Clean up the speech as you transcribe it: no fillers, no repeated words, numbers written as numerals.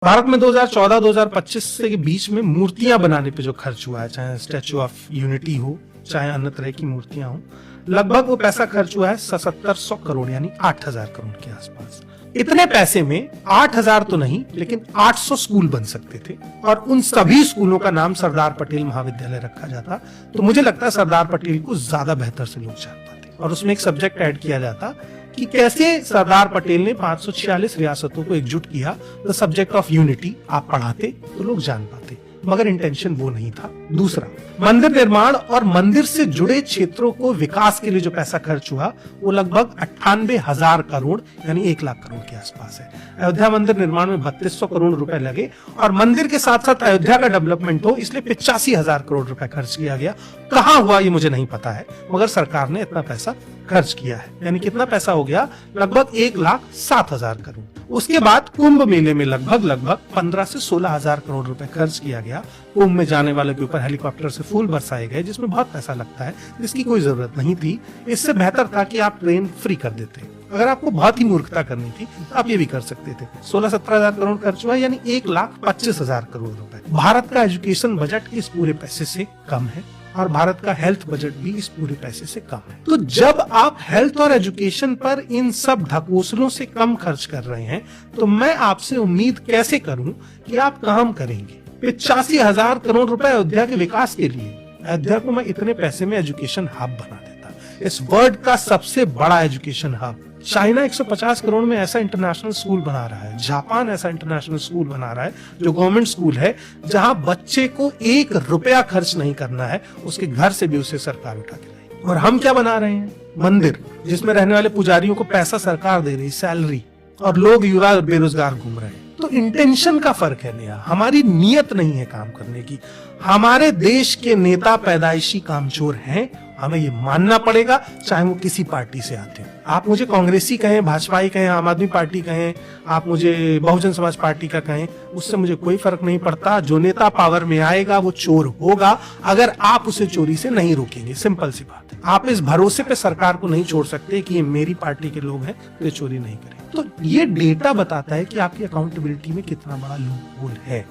भारत में 2014-2025 के बीच में मूर्तियां बनाने पे जो खर्च हुआ है, चाहे स्टैच्यू ऑफ यूनिटी हो, चाहे अन्य तरह की मूर्तियां हो, लगभग वो पैसा खर्च हुआ है 7700 करोड़ यानी 8000 करोड़ के आसपास। इतने पैसे में 8000 तो नहीं लेकिन 800 स्कूल बन सकते थे और उन सभी स्कूलों का नाम सरदार पटेल महाविद्यालय रखा जाता तो मुझे लगता है सरदार पटेल को ज्यादा बेहतर से लोग जान पाते और उसमें एक सब्जेक्ट ऐड किया जाता कि कैसे सरदार पटेल ने 546 रियासतों को एकजुट किया। द सब्जेक्ट ऑफ यूनिटी आप पढ़ाते तो लोग जान पाते, मगर इंटेंशन वो नहीं था। दूसरा, मंदिर निर्माण और मंदिर से जुड़े क्षेत्रों को विकास के लिए जो पैसा खर्च हुआ वो लगभग 98,000 करोड़ यानी 1 लाख करोड़ के आसपास है। अयोध्या मंदिर निर्माण में 3200 करोड़ रुपए लगे और मंदिर के साथ साथ अयोध्या का डेवलपमेंट हो इसलिए 85,000 करोड़ रुपए खर्च किया गया। कहां हुआ ये मुझे नहीं पता है, मगर सरकार ने इतना पैसा खर्च किया है। यानी कितना पैसा हो गया? लगभग 1,07,000 करोड़। उसके बाद कुंभ मेले में लगभग 15 से 16,000 करोड़ रुपए खर्च किया गया। कुंभ में जाने वाले के ऊपर हेलीकॉप्टर से फूल बरसाए गए जिसमें बहुत पैसा लगता है, जिसकी कोई जरूरत नहीं थी। इससे बेहतर था कि आप ट्रेन फ्री कर देते। अगर आपको बहुत ही मूर्खता करनी थी तो आप ये भी कर सकते थे। 16-17,000 करोड़ खर्च हुआ यानी 1,25,000 करोड़ रुपए। भारत का एजुकेशन बजट इस पूरे पैसे से कम है और भारत का हेल्थ बजट भी इस पूरे पैसे से कम है। तो जब आप हेल्थ और एजुकेशन पर इन सब ढकोसलों से कम खर्च कर रहे हैं तो मैं आपसे उम्मीद कैसे करूं कि आप काम करेंगे? 85,000 करोड़ रुपए अयोध्या के विकास के लिए, अयोध्या को मैं इतने पैसे में एजुकेशन हब बना देता, इस वर्ल्ड का सबसे बड़ा एजुकेशन हब। चाइना 150 करोड़ में ऐसा इंटरनेशनल स्कूल बना रहा है, जापान ऐसा इंटरनेशनल स्कूल बना रहा है जो गवर्नमेंट स्कूल है, जहां बच्चे को 1 रुपया खर्च नहीं करना है, उसके घर से भी उसे सरकार उठा के लाएगी। और हम क्या बना रहे हैं? मंदिर जिसमें रहने वाले पुजारियों को पैसा सरकार दे रही, सैलरी, और लोग युवा बेरोजगार घूम रहे हैं। तो इंटेंशन का फर्क है नया, हमारी नीयत नहीं है काम करने की। हमारे देश के नेता पैदाइशी कामचोर हैं, हमें ये मानना पड़ेगा, चाहे वो किसी पार्टी से आते हैं। आप मुझे कांग्रेसी कहें, भाजपाई कहें, आम आदमी पार्टी कहें, आप मुझे बहुजन समाज पार्टी का कहें, उससे मुझे कोई फर्क नहीं पड़ता। जो नेता पावर में आएगा वो चोर होगा अगर आप उसे चोरी से नहीं रोकेंगे। सिंपल सी बात है। आप इस भरोसे पे सरकार को नहीं छोड़ सकते कि ये मेरी पार्टी के लोग हैं तो ये चोरी नहीं करें। तो ये डेटा बताता है कि आपकी अकाउंटेबिलिटी में कितना बड़ा लूपहोल है।